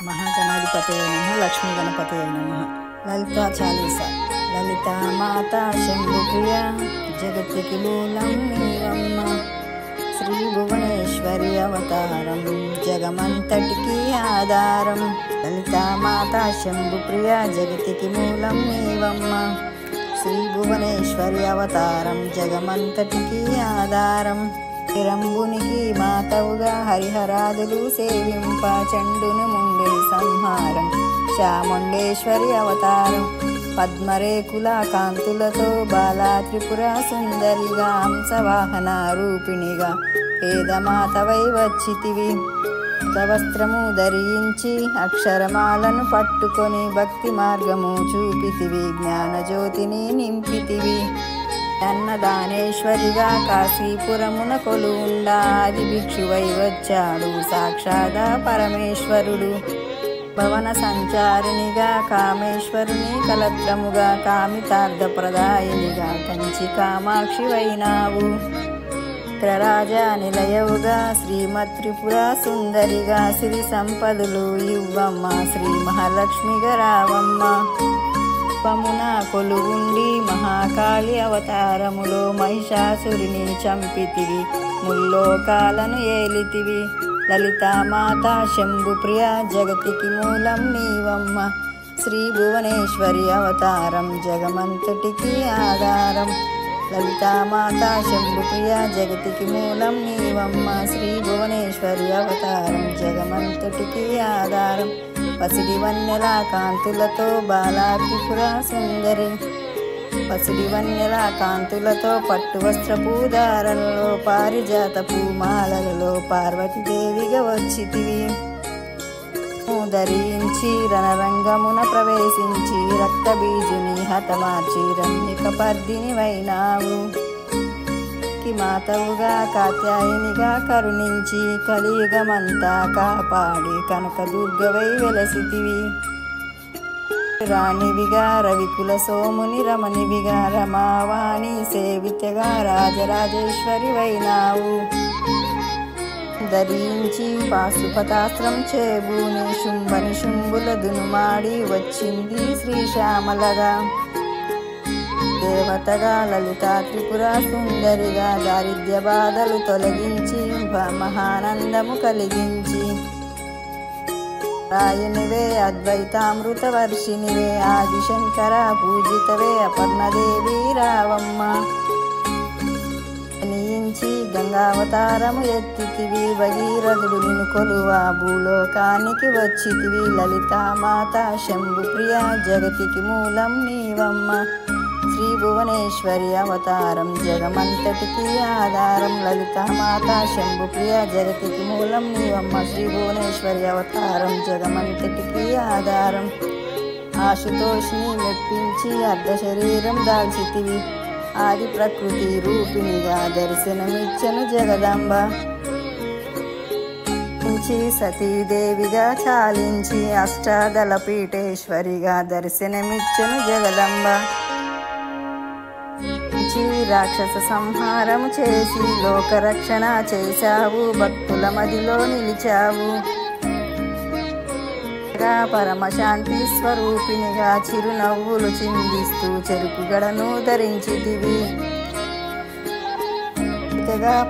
महागणाधिपतये नमः। लक्ष्मी गणपतये नमः। ललिता चालीसा। ललिता माता शंभुप्रिया जगत्तिकी मूलं नीवम्म श्री भुवनेश्वरी अवतारं जगमंतटिकी आधारं। ललिता माता शंभुप्रिया जगत्तिकी मूलं नीवम्म श्री भुवनेश्वरी अवतारं जगमंतटिकी आधारं। రంభునికి మాతవుగా హరిహరాదులు సేవింప చండును ముండిని సంహారం చాముండేశ్వరి అవతారం. పద్మరేకుల కాంతులతో బాలా త్రిపుర సుందరిగా హంసవాహన రూపిణిగా వేదమాతవై వచ్చితివి. వస్త్రము ధరించి అక్షరమాలను పట్టుకొని భక్తి మార్గము చూపితివి. జ్ఞానజ్యోతిని నింపితివి. అన్నదానేశ్వరిగా కాశీపురమున కొలువుండా ఆది భిక్షువై వచ్చాడు సాక్షాద పరమేశ్వరుడు. భవన సంచారినిగా కామేశ్వరుని కలత్రముగా కామితార్థప్రదాయినిగా కంచి కామాక్షివైనావు. రాజా నిలయవుగా శ్రీమత్రిపుర సుందరిగా సిరి సంపదలు ఇవ్వమ్మ శ్రీ మహాలక్ష్మిగా రావమ్మ. పమున కొలువుండి మహాకాళి అవతారములో మహిషాసురిని చంపితివి. ముల్లోకాలను ఏలితివి. లలితామాత శంభుప్రియ జగతికి మూలం నీవమ్మ శ్రీ భువనేశ్వరి అవతారం జగమంతటికి ఆధారం. లలితామాత శంభుప్రియ జగతికి మూలం నీవమ్మ శ్రీ భువనేశ్వరి అవతారం జగమంతటికి ఆధారం. పసిడి వన్నెల కాంతులతో బాలా త్రిపుర సుందరి. పసిడి వన్నెల కాంతులతో పట్టు వస్త్రపు దారలలో పారిజాత పూమాలలో పార్వతీదేవిగా వచ్చితివి. ధరించి రణరంగమున ప్రవేశించి రక్తబీజుని హతమార్చి రమ్యక పర్దిని వైనావు. మాతవుగా కాత్యాయనిగా కరుణించి కలియుగమంతా కాపాడి కనకదుర్గవై వెలసితివి. రాణివిగా రవికుల సోముని రమణివిగా రమావాణి సేవితగా రాజరాజేశ్వరి వైనావు. ధరించి పాశుపతాస్త్రం చేబూని శుంభని శుంభుల దునుమాడి వచ్చింది శ్రీశ్యామలగా. దేవతగా లలితా త్రిపుర సుందరిగా దారిద్ర్య బాధలు తొలగించి మహానందము కలిగించి రాయనివే అద్వైతామృత వర్షినివే ఆదిశంకర పూజితవే అపర్ణదేవి రావమ్మ. జనించి గంగావతారము ఎత్తితివి. భగీరథుడు నిన్ను కొలువా భూలోకానికి వచ్చితివి. లలితామాత శంభుప్రియ జగతికి మూలం నీవమ్మ శ్రీ భువనేశ్వరి అవతారం జగమంతటికి ఆధారం. లలితామాత శంభుప్రియ జగతికి మూలం నీవమ్మ శ్రీ భువనేశ్వరి అవతారం జగమంతటికి ఆధారం. ఆశుతోషిని మెప్పించి అర్ధ శరీరం దాల్చితివి. ఆది ప్రకృతి రూపిణిగా దర్శనమిచ్చను జగదంబ. సతీదేవిగా చాలించి అష్టాదళ పీఠేశ్వరిగా దర్శనమిచ్చను జగదంబ. రాక్షస సంహారము చేసి లోకరక్షణ చేశావు. భక్తుల మదిలో నిలిచావు. పరమశాంతి స్వరూపిణిగా చిరునవ్వులు చిందిస్తూ చెరుకు గడను ధరించితివి.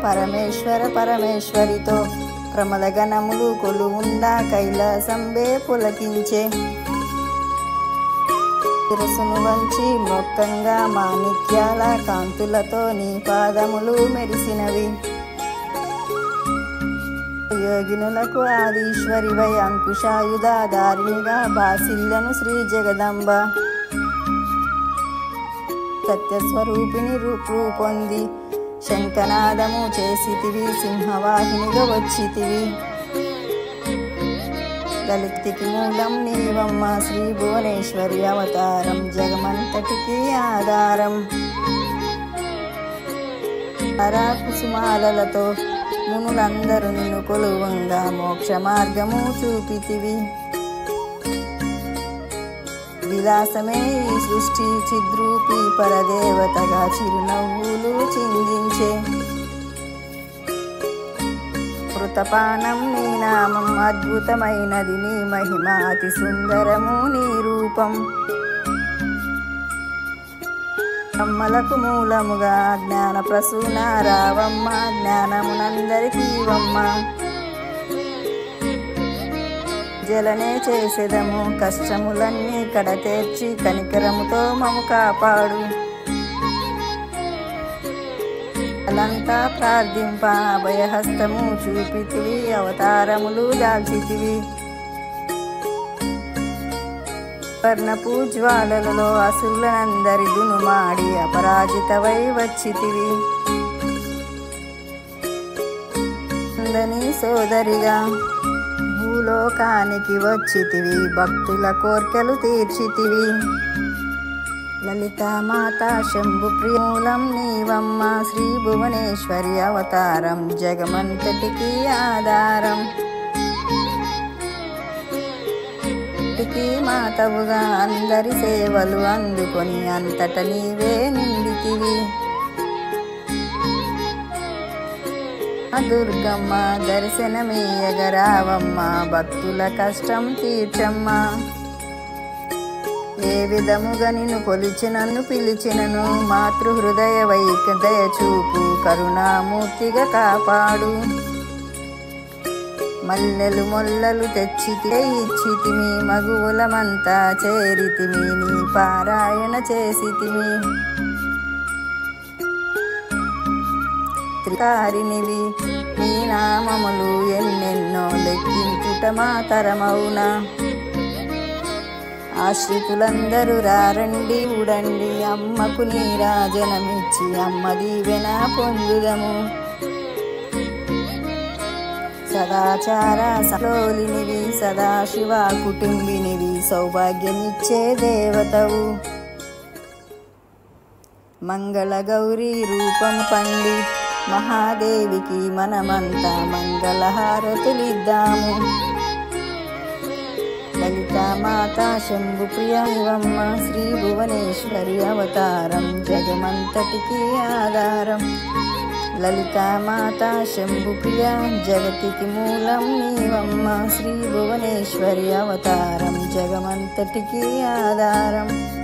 పరమేశ్వర పరమేశ్వరితో ప్రమదగణములు కొలువుండా కైలాసంబే పులకించే. శిరసును వంచి మొక్కంగా మాణిక్యాల కాంతులతో నీ పాదములు మెరిసినవి. యోగినులకు ఆదీశ్వరివై అంకుశాయుధ దారినిగా బాసిల్లను శ్రీ జగదంబ. సత్యస్వరూపిణి రూపొంది శంఖనాదము చేసితివి. సింహవాహినిగా వచ్చితివి. లలితికి మూలం నీవమ్మ శ్రీ భువనేశ్వరి అవతారం జగమంతటికి ఆధారం. కుసుమాలతో మునులందరూ నిన్ను కొలువంగా మోక్ష మార్గము చూపితివి. విలాసమే ఈ సృష్టి చిద్రూపి పరదేవతగా చిరునవ్వులు చిందించే. అమృతపానం నీ నామం, అద్భుతమైనది నీ మహిమ, అతి సుందరము నీ రూపం. బ్రహ్మలకు మూలముగా జ్ఞాన ప్రసూన రావమ్మ, జ్ఞానమునందరికీ వమ్మ. జలనే చేసేదము కష్టములన్నీ కడతేర్చి, కనికరముతో మము కాపాడు. అలంతా ప్రార్థింప అభయహస్తము చూపితివి, అవతారములు దాల్చితివి. వర్ణపు జ్వాలలలో అసురులనందరి దునుమాడి, అపరాజితవై వచ్చితివి. అందని సోదరిగా భూలోకానికి వచ్చితివి, భక్తుల కోర్కెలు తీర్చితివి. లలిత మాత శంభు ప్రియమూలం నీవమ్మ, శ్రీ భువనేశ్వరి అవతారం, జగమంతటికి ఆధారం. మాతవుగా అందరి సేవలు అందుకొని, అంతట నీవే నిండితివి. దుర్గమ్మ దర్శనమీయగరావమ్మ, భక్తుల కష్టం తీర్చమ్మ. ఏ విధముగా నిన్ను కొలిచినను పిలిచినను, మాతృహృదయ వైకదయ చూపు, కరుణామూర్తిగా కాపాడు. మల్లెలు మొల్లలు తెచ్చితే ఇచ్చితిమి, మగువులమంతా చేరితిమి, నీ పారాయణ చేసితిమి. త్రికారినివి నీ నామములు ఎన్నెన్నో, లెక్కించుట మాతరమౌనా. ఆశ్రితులందరూ రారండి ఉడండి, అమ్మకు నీరాజనమిచ్చి, అమ్మ దీవెన పొందుదము. సదాచార సలోలినివి, సదాశివ కుటుంబినివి, సౌభాగ్యమిచ్చే దేవతవు. మంగళ గౌరీ రూపం పండి, మహాదేవికి మనమంతా మంగళహారతులిద్దాము. లలిత మాత శంభు ప్రియవమ్మ, శ్రీ భువనేశ్వరి అవతారం, జగమంతటికి ఆధారం. లలిత మాత శంభు ప్రియ, జగతికి మూలం నీవమ్మ, శ్రీ భువనేశ్వరి అవతారం, జగమంతటికి ఆధారం.